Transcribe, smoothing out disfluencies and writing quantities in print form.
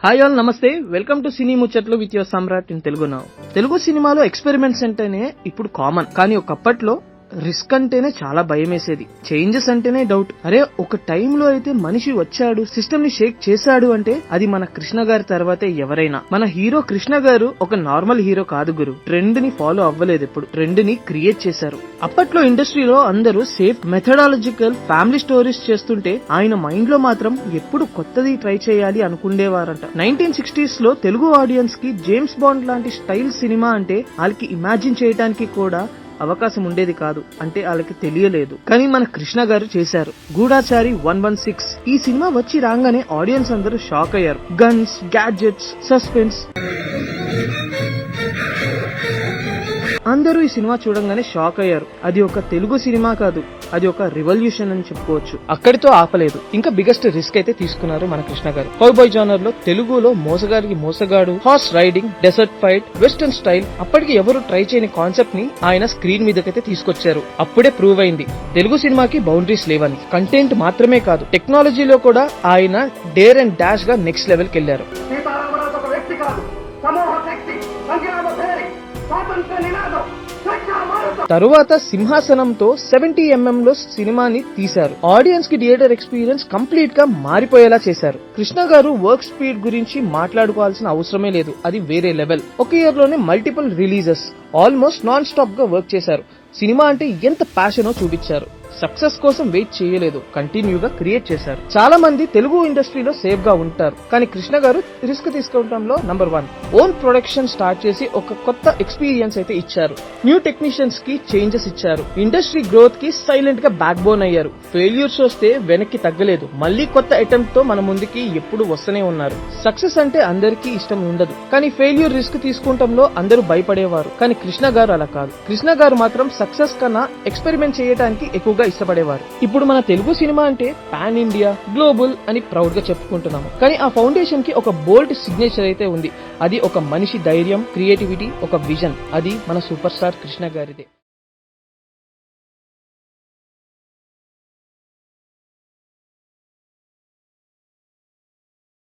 Hi all, namaste. Welcome to cine Muchatlu with your Samrat in Telugu now. Telugu సినిమాలో experiments అంటేనే ఇప్పుడు common, కానీ ఒకప్పట్లో రిస్క్ అంటేనే చాలా భయం వేసేది. చేంజెస్ అంటేనే డౌట్. అరే, ఒక టైంలో అయితే మనిషి వచ్చాడు, సిస్టమ్ ని షేక్ చేశాడు అంటే అది మన కృష్ణ గారి తర్వాతే ఎవరైనా. మన హీరో కృష్ణ గారు ఒక నార్మల్ హీరో కాదు గురు. ట్రెండ్ ని ఫాలో అవ్వలేదు, ఎప్పుడు ట్రెండ్ ని క్రియేట్ చేశారు. అప్పట్లో ఇండస్ట్రీలో అందరూ సేఫ్ మెథడాలజికల్ ఫ్యామిలీ స్టోరీస్ చేస్తుంటే ఆయన మైండ్ లో మాత్రం ఎప్పుడు కొత్తది ట్రై చేయాలి అనుకుండేవారంట. 1960s లో తెలుగు ఆడియన్స్ కి జేమ్స్ బాండ్ లాంటి స్టైల్ సినిమా అంటే వాళ్ళకి ఇమాజిన్ చేయడానికి కూడా అవకాశం ఉండేది కాదు, అంటే వాళ్ళకి తెలియలేదు. కానీ మన కృష్ణ గారు చేశారు. గూఢాచారి 116 ఈ సినిమా వచ్చి రాగానే ఆడియన్స్ అందరూ షాక్ అయ్యారు. గన్స్, గ్యాడ్జెట్స్, సస్పెన్స్, అందరూ ఈ సినిమా చూడంగానే షాక్ అయ్యారు. అది ఒక తెలుగు సినిమా కాదు, అది ఒక రివల్యూషన్ అని చెప్పుకోవచ్చు. అక్కడితో ఆపలేదు, ఇంకా బిగ్గెస్ట్ రిస్క్ అయితే తీసుకున్నారు మన కృష్ణ గారు. కౌబాయ్ జానర్ లో తెలుగులో మోసగాడికి మోసగాడు, horse riding, desert fight, western style, అప్పటికి ఎవరు ట్రై చేయని కాన్సెప్ట్ ని ఆయన స్క్రీన్ మీదకైతే తీసుకొచ్చారు. అప్పుడే ప్రూవ్ అయింది తెలుగు సినిమాకి బౌండరీస్ లేవని. కంటెంట్ మాత్రమే కాదు, టెక్నాలజీలో కూడా ఆయన డేర్ అండ్ డాష్ గా నెక్స్ట్ లెవెల్ కి వెళ్లారు. తరువాత సింహాసనంతో 70mm లో సినిమాని తీశారు. ఆడియన్స్ కి థియేటర్ ఎక్స్పీరియన్స్ కంప్లీట్ గా మారిపోయేలా చేశారు. కృష్ణ గారు వర్క్ స్పీడ్ గురించి మాట్లాడుకోవాల్సిన అవసరమే లేదు, అది వేరే లెవెల్. ఒక ఇయర్ లోనే multiple releases, almost non stop గా వర్క్ చేశారు. సినిమా అంటే ఎంత ప్యాషనో చూపించారు. సక్సెస్ కోసం వెయిట్ చేయలేదు, కంటిన్యూగా క్రియేట్ చేశారు. చాలా మంది తెలుగు ఇండస్ట్రీలో సేఫ్ గా ఉంటారు, కానీ కృష్ణ గారు రిస్క్ తీసుకోవడంలో నంబర్ 1. ఓన్ ప్రొడక్షన్ స్టార్ట్ చేసి ఒక కొత్త ఎక్స్పీరియన్స్ అయితే ఇచ్చారు. న్యూ టెక్నీషియన్స్ కి చేంజెస్ ఇచ్చారు. ఇండస్ట్రీ గ్రోత్ కి సైలెంట్ గా బ్యాక్ బోన్ అయ్యారు. ఫెయిల్యూర్స్ వస్తే వెనక్కి తగ్గలేదు, మళ్ళీ కొత్త అటెంప్ట్ తో మన ముందుకి ఎప్పుడు వస్తూనే ఉన్నారు. సక్సెస్ అంటే అందరికీ ఇష్టం ఉండదు, కానీ ఫెయిల్యూర్ రిస్క్ తీసుకుంటంలో అందరూ భయపడేవారు. కానీ కృష్ణ గారు అలా కాదు. కృష్ణ గారు మాత్రం సక్సెస్ కన్నా ఎక్స్పెరిమెంట్ చేయడానికి ఎక్కువగా ఇష్టపడేవారు. ఇప్పుడు మన తెలుగు సినిమా అంటే పాన్ ఇండియా, గ్లోబల్ అని ప్రౌడ్ గా చెప్పుకుంటున్నాము, కానీ ఆ ఫౌండేషన్ కి ఒక బోల్డ్ సిగ్నేచర్ అయితే ఉంది. అది ఒక మనిషి ధైర్యం, క్రియేటివిటీ, ఒక విజన్. అది మన సూపర్ స్టార్ కృష్ణ గారిదే.